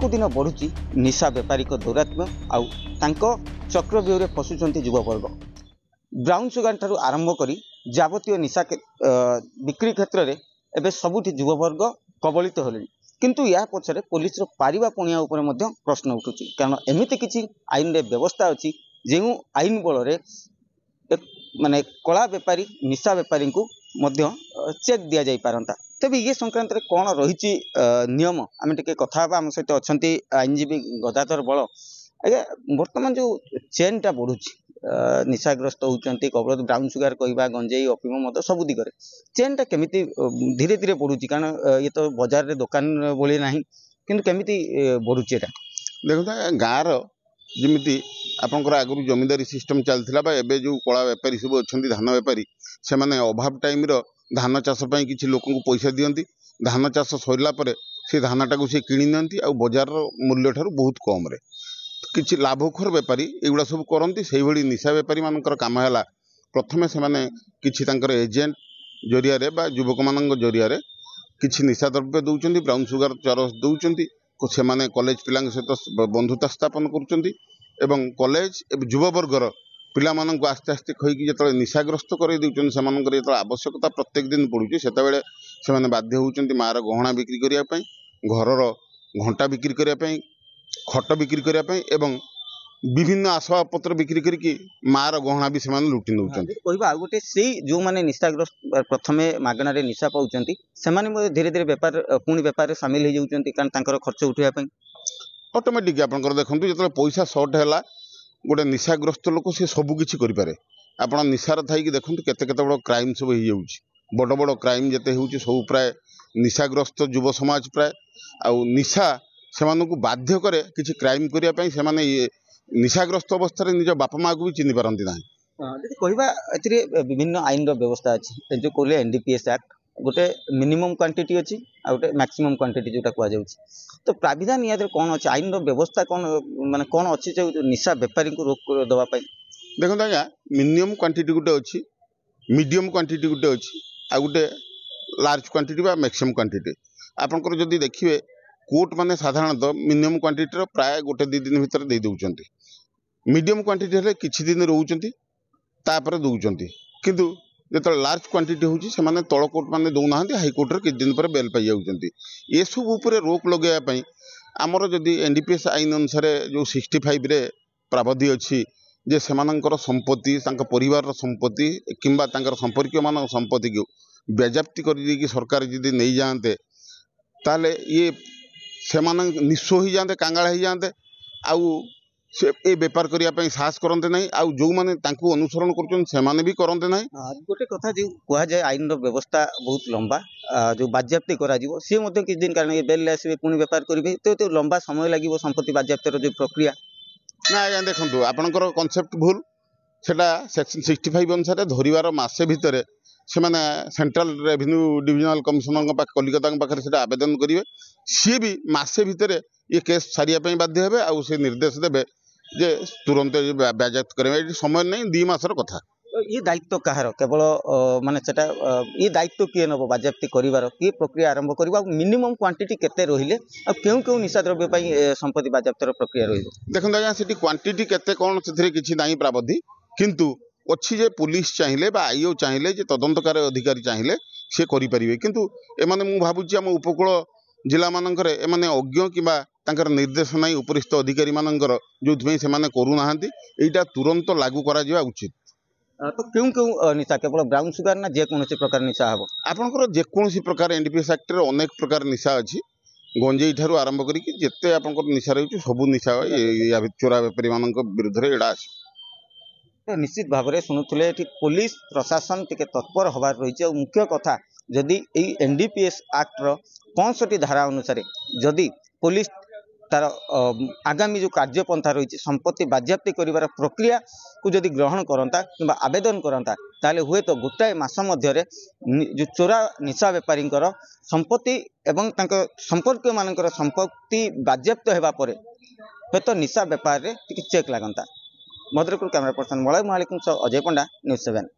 दिनकू दिन बढ़ुची निशा बेपारी दौरात्म्य आउ चक्रव्यूह फसुंच युववर्ग। ब्राउन सुगार ठारू आरंभ करी जावतीय निशा बिक्री क्षेत्र में एवं सबुठ युववर्ग कबलित होले किंतु या पछरे पुलिस पारिबा पणिया उपरे मध्य प्रश्न उठुची कारण एमिति किछि आईन रे व्यवस्था अछि जेउ आईन बल माने कला बेपारी निशा बेपारी को मध्य चेक दिया जाई पारंता। तेबे ये संक्रांत रे कोन रहिछि नियम आमे टिके कथा बा हम सहित अछंती आईनजीवी गदाधर बल। आगे वर्तमान जो चेन टा बढ़ुछि निशाग्रस्त होउचंती कबल ब्राउन सुगार कहवा गंजेई अफिम मद सब दिगरे चेन टा केमिति धीरे धीरे बढ़ुछि कारण ये तो बाजार रे दुकान बोली नाही किंतु केमिति बढ़ुछि एटा देखो गाँव रमिति आपंकर आगु जमींदारी सिस्टम चलता बा एबे जो कला बेपारी सब अच्छा धान बेपारी से माने अभाव टाइम धान चाष किसी लोक पैसा दियंती धान चाष सरला से धानटा को सी किणी नियंती आ बजार मूल्य ठारू बहुत कम रे किसी लाभखोर बेपारी एगुड़ा सब करती से भली निशा बेपारी मानकर काम है प्रथमे से माने किसी तांकर एजेंट जरिया बा युवक मान जरिया किसी निशा द्रव्य दौरान ब्राउन सुगार चरस दौरान से माने कॉलेज पिला सहित बंधुता स्थापन कर कॉलेज युववर्गर पिला मानक आस्ते आस्ते खईकी जो निशाग्रस्त कर जो आवश्यकता प्रत्येक दिन पड़ुची से बाध्य होती मार गहना बिक्री करने घर घंटा बिक्री करने खट बिक्री करने एवं विभिन्न आसबाब पत्र बिक्री करके मार गहना भी से लुटि नौकरी गोटे से जो मैंने निशाग्रस्त प्रथमे मागणार निशा पाँच से धीरे धीरे बेपार पुणी बेपार सामिल हो जाती कारण खर्च उठाई ऑटोमेटिक आपंकर देखो जो पैसा सर्ट है गोटे निशाग्रस्त लोक सी सबकि करें आप निशार थी देखते केते बड़ क्राइम सब हो बड़ बड़ क्राइम जिते हो सब प्राय निशाग्रस्त युव समाज प्राय आउ निशा से बाध्य करे किसी क्राइम करने से निशाग्रस्त अवस्था निज बापा माँ को भी चिन्ह पारती ना। विभिन्न आईन व्यवस्था अच्छी जो कहले एनडीपीएस एक्ट गोटे मिनिमम क्वांटिटी अच्छी आ गोटे मैक्सिमम क्वांटिटी जोटा कहुच्छे तो प्राविधान या कौन अच्छे आईन व्यवस्था कौन माने कौन अच्छी जो निशा बेपारी को रोक दवाई देखो आज्ञा मिनिमम क्वांटिटी गोटे अच्छी मीडियम क्वांटिटी गोटे अच्छी आ गोटे लार्ज क्वांटिटी बा मैक्सिमम क्वांटिटी आपंकर जदि देखिए कोर्ट माने साधारणतः मिनिमम क्वांटिटी प्राय गोटे दी दिन भितर दे दौरान मीडियम क्वांटिटी हेल्ले किछि दिन रोचंती तापर दौरान किंतु जो लार्ज क्वांटिटी होची से माने तल कोर्ट माने दौना हाईकोर्ट रे किछि दिन पर बेल पाई जाउचंती ये सब ऊपर रोक लगेया आमर जदि एनडीपीएस आईन अनुसार जो 65 रे प्रावधि अच्छी जे सेमानंकर संपत्ति परिवार संपत्ति किंबा तांकर संपर्क मान संपत्ति को व्याजाप्ति कर सरकार जदि नहीं जाते ताले ये सेमान निस्व हो जाते कांगाल हो जाते आउ से ए बेपार करने साहस करते ना आउ जो मैंने अनुसरण कर भी करते ना। गोटे कथा जो कहुए आईन व्यवस्था बहुत लंबा जो बाज्याप्ति करा सी किसी दिन कारण बेल आसवे पुणी बेपार करेंगे तो लंबा समय लगे संपत्ति बाज्याप्तर जो प्रक्रिया ना आज्ञा देखो आपंकर कनसेप्ट भूल सेटा सेक्शन 65 अनुसार धरवार मसे भितर से माने central revenue divisional commissioner Kolkata पाखे से आवेदन करेंगे सी भी मसे भितर ये केस सारिया बाध्य हे आउ से निर्देश देवे जे तुरंत बाज्याप्त करेंगे समय नहीं 2 मासर कथा। ये दायित्व कहार केवल माने सेटा ये दायित्व किए नब बाज्याप्ति करिवार किए प्रक्रिया आरंभ करबा मिनिमम क्वांटिटी केते रहिले आ केउ केउ निशा द्रव्य पई संपत्ति बाज्याप्तर प्रक्रिया रहिबो देखन आज्ञा सेठी क्वांटिटी केते कोन सेथरे किछि नाही प्रावधि किंतु अच्छी जे पुलिस चाहिए बा आईओ चाहिए जे तदंतकारी अधिकारी चाहिए सी करें किंतु एमाने मु भाबुची आम उपकूल जिला मानकर एमाने अज्ञ किबा तांकर निर्देश नहीं उपरिस्थ अधिकारी मानकर जो से करूना एटा तुरंत लागू करा जिवा उचित। तो क्यों क्यों निशा केवल ब्राउन सुगार ना जेकोसी प्रकार निशा हम आपंकर जेकोसी प्रकार एनडीपीएस एक्ट रे अनेक प्रकार निशा अच्छी गंजेई ठारू आरंभ करके जिते आपंकर निशा रही सबू निशा चोरा बेपारी मान विरुद्ध में एटा आस निश्चित भाव में शुणुले पुलिस प्रशासन टी तत्पर हबार रही मुख्य कथा जदि एनडीपीएस एक्टर 65 धारा अनुसार जदि पुलिस तार आगामी जो कार्यपंथा रही संपत्ति बाज्याप्ति कर प्रक्रिया को जदि ग्रहण करता कि आवेदन करता ताले हुए तो गोटाए मास मध्य जो चोरा निशा बेपारी संपत्ति एवं संपर्क मान संपत्ति बाज्याप्त होगा हे तो निशा बेपार चेक लगता। भद्रकपुर कैमरा पर्सन मलय महालिक अजय पंडा न्यूज़ 7।